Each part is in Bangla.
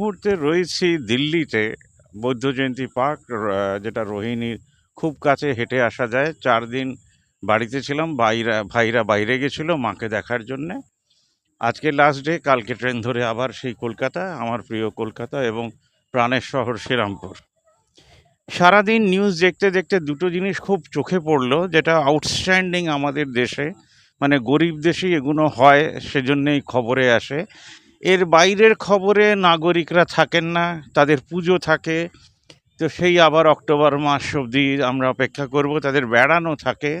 মুহূর্তে রয়েছি দিল্লিতে, বৌদ্ধ জয়ন্তী পার্ক, যেটা রোহিণীর খুব কাছে, হেঁটে আসা যায়। 4 দিন বাড়িতে ছিলাম, ভাইরা বাইরে গেছিল মাকে দেখার জন্যে। আজকে লাস্ট ডে, কালকে ট্রেন ধরে আবার সেই কলকাতা, আমার প্রিয় কলকাতা এবং প্রাণের শহর শ্রীরামপুর। সারাদিন নিউজ দেখতে দেখতে দুটো জিনিস খুব চোখে পড়লো, যেটা আউটস্ট্যান্ডিং আমাদের দেশে, মানে গরিব দেশেই এগুলো হয়, সেজন্যই খবরে আসে। এর বাইরের খবরে নাগরিকরা থাকেন না, তাদের পুজো থাকে, তো সেই আবার অক্টোবর মাস অবধি আমরা অপেক্ষা করব, তাদের বেড়ানো থাকে।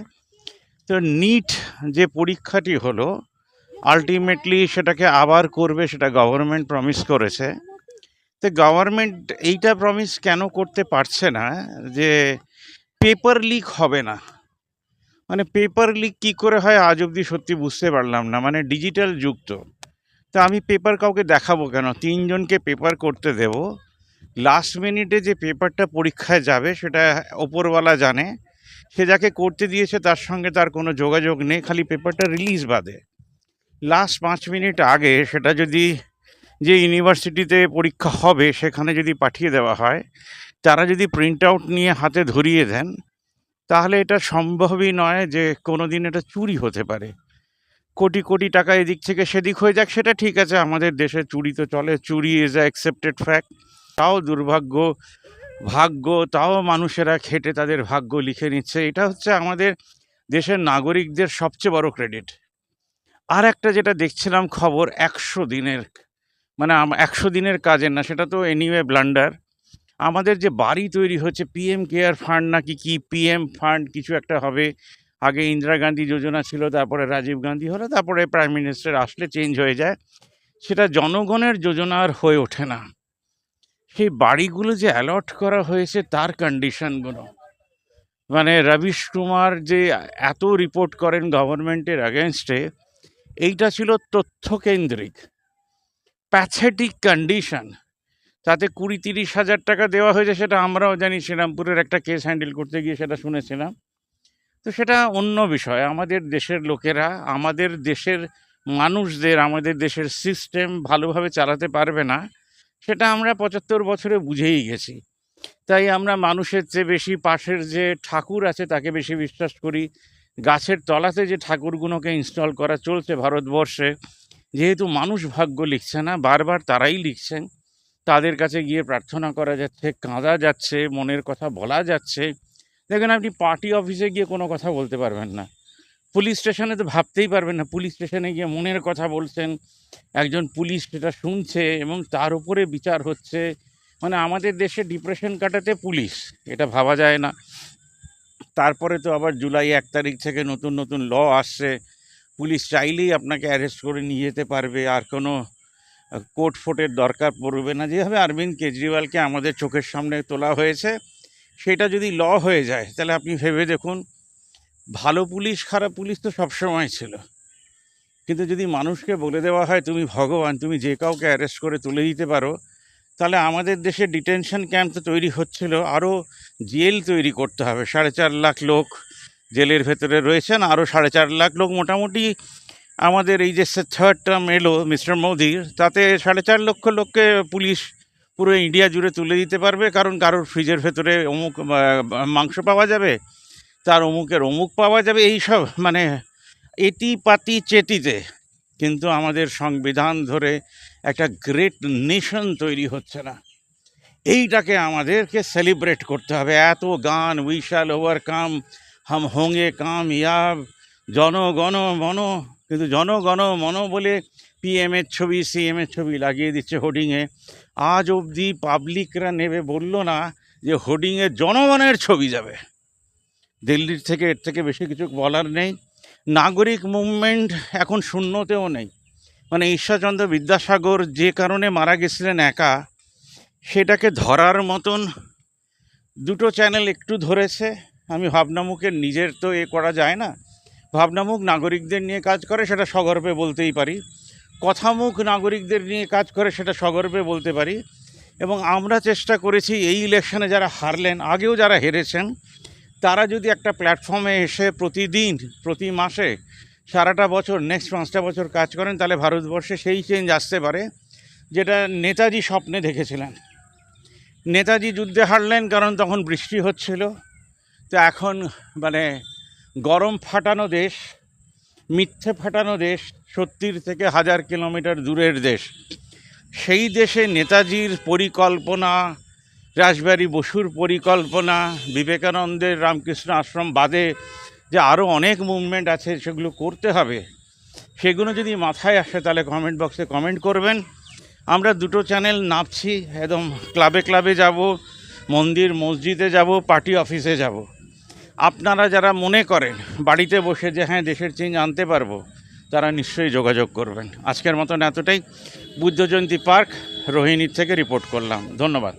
তো নিট যে পরীক্ষাটি হলো, আলটিমেটলি সেটাকে আবার করবে, সেটা গভর্নমেন্ট প্রমিস করেছে। তো গভর্নমেন্ট এইটা প্রমিস কেন করতে পারছে না যে পেপার লিক হবে না? মানে পেপার লিক কী করে হয় আজ অবধি সত্যি বুঝতে পারলাম না। মানে ডিজিটাল যুগ তো, তা আমি পেপার কাউকে দেখাবো কেন? 3জনকে পেপার করতে দেব, লাস্ট মিনিটে যে পেপারটা পরীক্ষায় যাবে সেটা ওপরওয়ালা জানে। সে যাকে করতে দিয়েছে তার সঙ্গে তার কোনো যোগাযোগ নেই, খালি পেপারটা রিলিজ বাদে। লাস্ট 5 মিনিট আগে সেটা যদি যে ইউনিভার্সিটিতে পরীক্ষা হবে সেখানে যদি পাঠিয়ে দেওয়া হয়, তারা যদি প্রিন্ট আউট নিয়ে হাতে ধরিয়ে দেন, তাহলে এটা সম্ভবই নয় যে কোনো দিন এটা চুরি হতে পারে। কোটি কোটি টাকা এদিক থেকে সেদিক হয়ে যাক, সেটা ঠিক আছে, আমাদের দেশে চুরি তো চলে, চুরি ইজ আ অ্যাকসেপ্টেড ফ্যাক্ট। তাও দুর্ভাগ্য, ভাগ্য, তাও মানুষেরা খেটে তাদের ভাগ্য লিখে নিচ্ছে। এটা হচ্ছে আমাদের দেশের নাগরিকদের সবচেয়ে বড় ক্রেডিট। আর একটা যেটা দেখছিলাম খবর, 100 দিনের, মানে 100 দিনের কাজের না, সেটা তো এনিওয়ে ব্লান্ডার। আমাদের যে বাড়ি তৈরি হচ্ছে, পিএম কেয়ার ফান্ড নাকি কি পিএম ফান্ড কিছু একটা হবে। আগে ইন্দিরা গান্ধী যোজনা ছিল, তারপরে রাজীব গান্ধী হলো, তারপরে প্রাইম মিনিস্টার আসলে চেঞ্জ হয়ে যায়। সেটা জনগণের যোজনা আর হয়ে ওঠে না। সেই বাড়িগুলো যে অ্যালট করা হয়েছে তার কন্ডিশনগুলো, মানে রবিশ কুমার যে এত রিপোর্ট করেন গভর্নমেন্টের অ্যাগেনস্টে, এইটা ছিল তথ্যকেন্দ্রিক, প্যাথেটিক কন্ডিশন। তাতে 20-30 হাজার টাকা দেওয়া হয়েছে, সেটা আমরাও জানি, শ্রীরামপুরের একটা কেস হ্যান্ডেল করতে গিয়ে সেটা শুনেছিলাম। তো সেটা অন্য বিষয়। আমাদের দেশের লোকেরা, আমাদের দেশের মানুষদের, আমাদের দেশের সিস্টেম ভালোভাবে চালাতে পারবে না, সেটা আমরা 75 বছরে বুঝেই গেছি। তাই আমরা মানুষের চেয়ে বেশি পাশের যে ঠাকুর আছে তাকে বেশি বিশ্বাস করি। গাছের তলাতে যে ঠাকুরগুলোকে ইনস্টল করা চলছে ভারতবর্ষে, যেহেতু মানুষ ভাগ্য লিখছে না, বারবার তারাই লিখছেন, তাদের কাছে গিয়ে প্রার্থনা করা যাচ্ছে, কাঁদা যাচ্ছে, মনের কথা বলা যাচ্ছে। দেখেন, আপনি পার্টি অফিসে গিয়ে কোনো কথা বলতে পারবেন না, পুলিশ স্টেশনে তো ভাবতেই পারবেন না পুলিশ স্টেশনে গিয়ে মনের কথা বলছেন, একজন পুলিশ সেটা শুনছে এবং তার উপরে বিচার হচ্ছে। মানে আমাদের দেশে ডিপ্রেশন কাটাতে পুলিশ, এটা ভাবা যায় না। তারপরে তো আবার জুলাই 1 তারিখ থেকে নতুন নতুন ল আসছে, পুলিশ চাইলেই আপনাকে অ্যারেস্ট করে নিয়ে যেতে পারবে, আর কোনো কোর্ট ফোর্টের দরকার পড়বে না। যেভাবে অরবিন্দ কেজরিওয়ালকে আমাদের চোখের সামনে তোলা হয়েছে, সেটা যদি ল হয়ে যায়, তাহলে আপনি ভেবে দেখুন, ভালো পুলিশ খারাপ পুলিশ তো সবসময় ছিল, কিন্তু যদি মানুষকে বলে দেওয়া হয় তুমি ভগবান, তুমি যে কাউকে অ্যারেস্ট করে তুলে দিতে পারো, তাহলে আমাদের দেশে ডিটেনশন ক্যাম্প তো তৈরি হচ্ছিল, আরও জেল তৈরি করতে হবে। 4.5 লাখ লোক জেলের ভেতরে রয়েছেন, আরও 4.5 লাখ লোক মোটামুটি আমাদের এই যে থার্ড টার্ম এলো মিস্টার মোদির, তাতে 4.5 লক্ষ লোককে পুলিশ পুরো ইন্ডিয়া জুড়ে তুলে দিতে পারবে। কারণ কারোর ফ্রিজের ভেতরে অমুক মাংস পাওয়া যাবে, তার অমুকের অমুক পাওয়া যাবে, এই সব মানে এটি পাতি চেটিতে। কিন্তু আমাদের সংবিধান ধরে একটা গ্রেট নেশন তৈরি হচ্ছে না, এইটাকে আমাদেরকে সেলিব্রেট করতে হবে। এত গান, উই শ্যাল ওভারকাম, হাম হোঙ্গে কাময়াব, জনগণ মন, কিন্তু জনগণ মন বলে পিএমের ছবি সিএমের ছবি লাগিয়ে দিচ্ছে হোর্ডিংয়ে। আজ অবধি পাবলিকরা নেবে বলল না যে হোর্ডিংয়ে জনগণের ছবি যাবে। দিল্লির থেকে এর থেকে বেশি কিছু বলার নেই। নাগরিক মুভমেন্ট এখন শূন্যতেও নেই। মানে ঈশ্বরচন্দ্র বিদ্যাসাগর যে কারণে মারা গেছিলেন একা, সেটাকে ধরার মতন দুটো চ্যানেল একটু ধরেছে। আমি ভাবনামুখের নিজের তো করা যায় না, ভাবনামুখ নাগরিকদের নিয়ে কাজ করে, সেটা সগর্বে বলতেই পারি। কথামুখ নাগরিকদের নিয়ে কাজ করে, সেটা সগর্বে বলতে পারি। এবং আমরা চেষ্টা করেছি এই ইলেকশনে যারা হারলেন, আগেও যারা হেরেছেন, তারা যদি একটা প্ল্যাটফর্মে এসে প্রতিদিন, প্রতি মাসে, সারাটা বছর, নেক্সট 5টা বছর কাজ করেন, তাহলে ভারতবর্ষে সেই চেঞ্জ আসতে পারে যেটা নেতাজি স্বপ্নে দেখেছিলেন। নেতাজি যুদ্ধে হারলেন কারণ তখন বৃষ্টি হচ্ছিল। তো এখন মানে গরম ফাটানো দেশ, মিথ্যে ফাটানো দেশ, 70 থেকে 1000 কিলোমিটার দূরের দেশ, সেই দেশে নেতাজির পরিকল্পনা, রাসবিহারী বসুর পরিকল্পনা, বিবেকানন্দের রামকৃষ্ণ আশ্রম বাদে যে আরও অনেক মুভমেন্ট আছে সেগুলো করতে হবে, সেগুলো যদি মাথায় আসে তাহলে কমেন্ট বক্সে কমেন্ট করবেন। আমরা দুটো চ্যানেল নাপছি, একদম ক্লাবে ক্লাবে যাব, মন্দির মসজিদে যাব, পার্টি অফিসে যাব। আপনারা যারা মনে করেন বাড়িতে বসে যে হ্যাঁ দেশের চেঞ্জ আনতে পারবো, তারা নিশ্চয়ই যোগাযোগ করবেন। আজকের মতন এতটাই। বুদ্ধ জয়ন্তী পার্ক, রোহিণীর থেকে রিপোর্ট করলাম। ধন্যবাদ।